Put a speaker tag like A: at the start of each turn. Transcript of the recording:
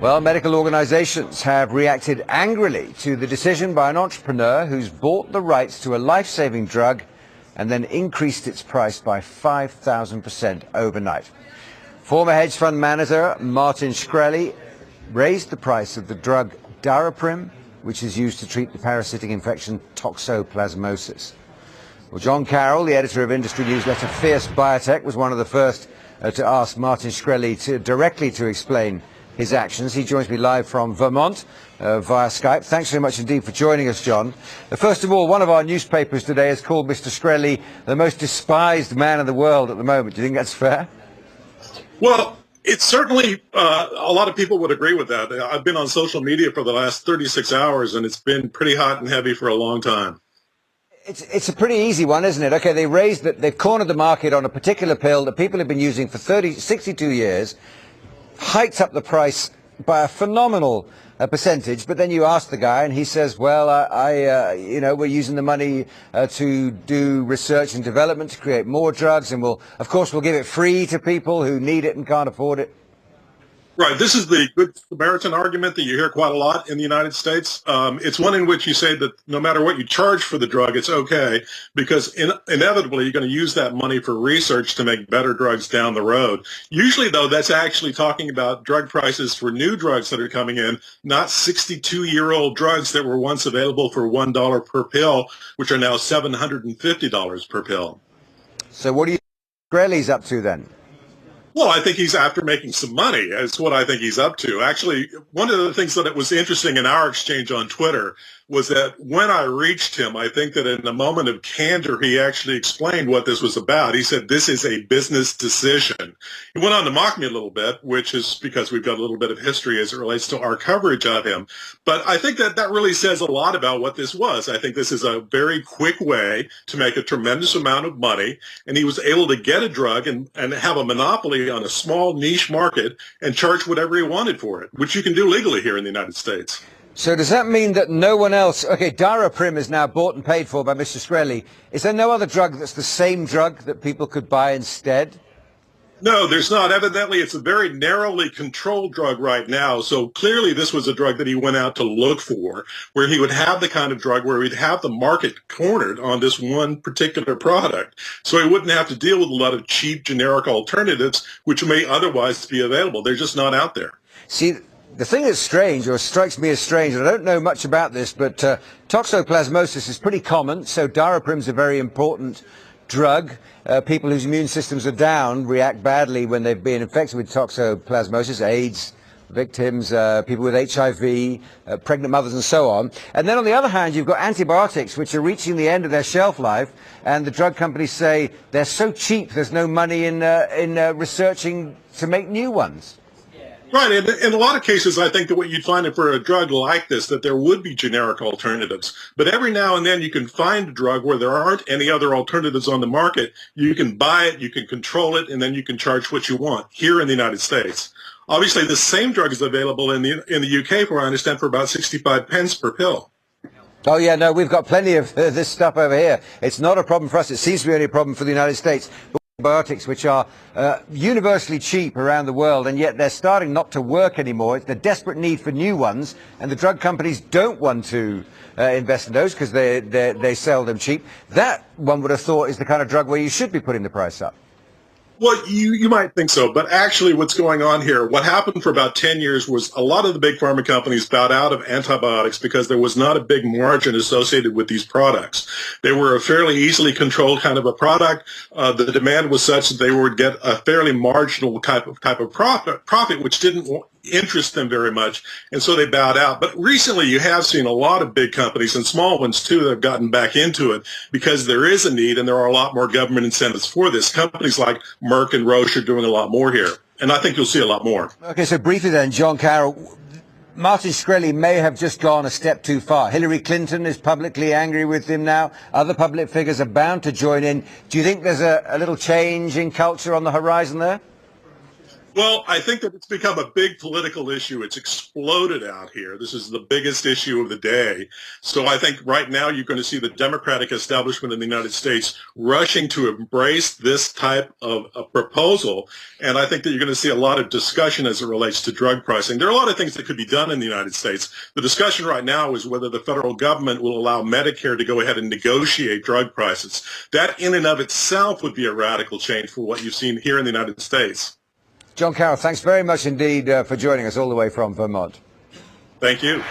A: Well, medical organizations have reacted angrily to the decision by an entrepreneur who's bought the rights to a life-saving drug and then increased its price by 5,000% overnight. Former hedge fund manager Martin Shkreli raised the price of the drug Daraprim, which is used to treat the parasitic infection toxoplasmosis. Well, John Carroll, the editor of industry newsletter Fierce Biotech, was one of the first to ask Martin Shkreli directly to explain his actions. He joins me live from Vermont via Skype. Thanks very much indeed for joining us, John. First of all, one of our newspapers today has called Mr. Shkreli the most despised man in the world at the moment. Do you think that's fair?
B: Well, it's certainly, a lot of people would agree with that. I've been on social media for the last 36 hours, and it's been pretty hot and heavy for a long time.
A: It's a pretty easy one, isn't it? Okay, they've cornered the market on a particular pill that people have been using for 62 years, hiked up the price by a phenomenal percentage, but then you ask the guy and he says, well, we're using the money to do research and development to create more drugs, and of course we'll give it free to people who need it and can't afford it.
B: Right. This is the Good Samaritan argument that you hear quite a lot in the United States. It's one in which you say that no matter what you charge for the drug, it's okay, because inevitably you're going to use that money for research to make better drugs down the road. Usually, though, that's actually talking about drug prices for new drugs that are coming in, not 62-year-old drugs that were once available for $1 per pill, which are now $750 per pill.
A: So what do you think Shkreli's up to then?
B: Well, I think he's after making some money. That's what I think he's up to. Actually, one of the things that was interesting in our exchange on Twitter was that when I reached him, I think that in a moment of candor, he actually explained what this was about. He said, this is a business decision. He went on to mock me a little bit, which is because we've got a little bit of history as it relates to our coverage of him. But I think that really says a lot about what this was. I think this is a very quick way to make a tremendous amount of money. And he was able to get a drug and have a monopoly on a small niche market and charge whatever he wanted for it, which you can do legally here in the United States.
A: So does that mean that no one else... Okay, Daraprim is now bought and paid for by Mr. Shkreli. Is there no other drug that's the same drug that people could buy instead?
B: No, there's not. Evidently, it's a very narrowly controlled drug right now. So clearly this was a drug that he went out to look for, where he would have the kind of drug where he'd have the market cornered on this one particular product. So he wouldn't have to deal with a lot of cheap generic alternatives, which may otherwise be available. They're just not out there.
A: See, the thing that's strange, or strikes me as strange, and I don't know much about this, but toxoplasmosis is pretty common, so Daraprim's a very important drug. People whose immune systems are down react badly when they've been infected with toxoplasmosis, AIDS victims, people with HIV, pregnant mothers and so on. And then on the other hand, you've got antibiotics, which are reaching the end of their shelf life, and the drug companies say they're so cheap there's no money in researching to make new ones.
B: Right. In a lot of cases, I think that what you'd find for a drug like this, that there would be generic alternatives. But every now and then you can find a drug where there aren't any other alternatives on the market. You can buy it, you can control it, and then you can charge what you want here in the United States. Obviously, the same drug is available in the UK, for I understand, for about 65 pence per pill.
A: Oh, yeah, no, we've got plenty of this stuff over here. It's not a problem for us. It seems to be only a problem for the United States. Antibiotics, which are universally cheap around the world, and yet they're starting not to work anymore. It's the desperate need for new ones, and the drug companies don't want to invest in those because they sell them cheap. That, one would have thought, is the kind of drug where you should be putting the price up.
B: Well, you might think so, but actually what's going on here, what happened for about 10 years was a lot of the big pharma companies bowed out of antibiotics because there was not a big margin associated with these products. They were a fairly easily controlled kind of a product. The demand was such that they would get a fairly marginal type of profit, which didn't interest them very much, and so they bowed out. But recently you have seen a lot of big companies and small ones too that have gotten back into it because there is a need and there are a lot more government incentives for this. Companies like Merck and Roche are doing a lot more here, and I think you'll see a lot more.
A: Okay, so briefly then, John Carroll, Martin Shkreli may have just gone a step too far. Hillary Clinton is publicly angry with him now. Other public figures are bound to join in. Do you think there's a little change in culture on the horizon there?
B: Well, I think that it's become a big political issue. It's exploded out here. This is the biggest issue of the day. So I think right now you're going to see the Democratic establishment in the United States rushing to embrace this type of a proposal. And I think that you're going to see a lot of discussion as it relates to drug pricing. There are a lot of things that could be done in the United States. The discussion right now is whether the federal government will allow Medicare to go ahead and negotiate drug prices. That in and of itself would be a radical change for what you've seen here in the United States.
A: John Carroll, thanks very much indeed for joining us all the way from Vermont.
B: Thank you.